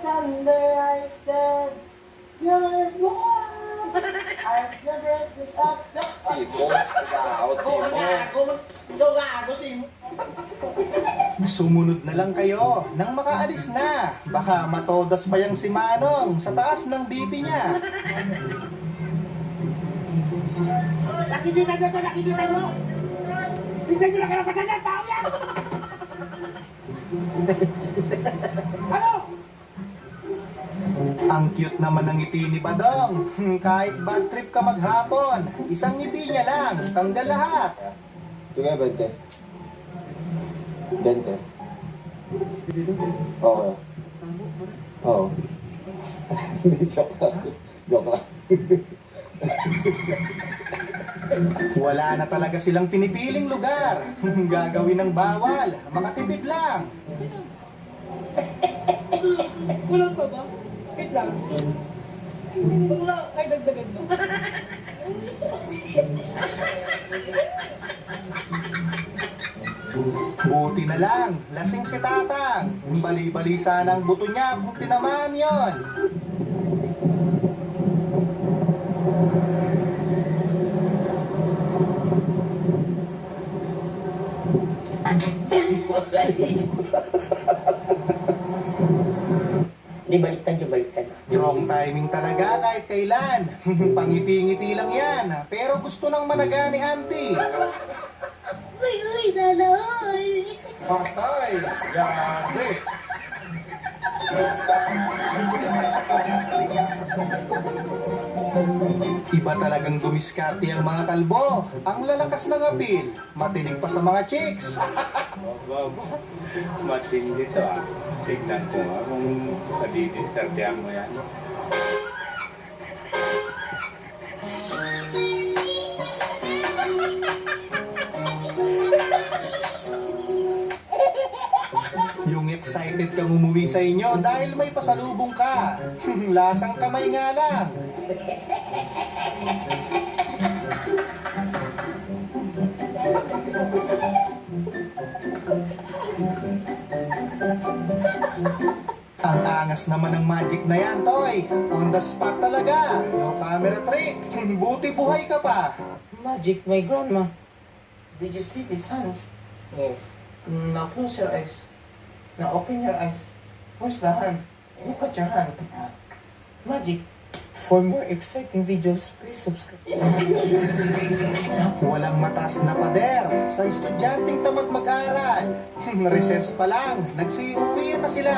thunder, I said, you're born. I've the brightness of the... Boss, pag-out si mo. Sumunod na lang kayo nang makaalis na. Baka matodas pa yang si Manong sa taas ng BP niya. Nakikita nyo to, nakikita nyo! Tingnan nyo na karapatan yan, tao yan! Ano? Ang cute naman ng ngiti ni Badong. Kahit bad trip ka maghapon, isang ngiti niya lang, tanggal lahat. Sige, 20. 20. Okay. Oo. Hindi, joke lang. Joke lang. Wala na talaga silang pinipiling lugar. Gagawin ng bawal, makatipid lang. Kulang pa ba? Wait lang. Bakla, ay dagdagan mo. Buti na lang, lasing si Tatang. Bali-bali sana ang buto niya kung tinamaan yon. Di baliktad yung baliktad. Wrong timing talaga kahit kailan. Pangiti-ngiti lang yan. Pero gusto nang managa ni Auntie. Uy, sana all. Patay! Yari! Iba talagang dumiskarte ang mga kalbo. Ang lalakas ng apil, matinig pa sa mga chicks. Matindi to ah. Tignan ko kung madidiskartehan mo yan. Yung excited kang umuwi sa inyo dahil may pasalubong ka. Lasang kamay nga lang. Ang angas naman ng magic na yan, Toy. On the spot talaga. No camera trick. Buti buhay ka pa. Magic, my grandma. Did you see these hands? Yes. Now close your eyes. Now open your eyes. Where's the hand? Look at your hand. Magic. For more exciting videos, please subscribe. Walang matas na pader sa estudyanteng tamad mag-aral. Recess pa lang, nagsiuwi na sila.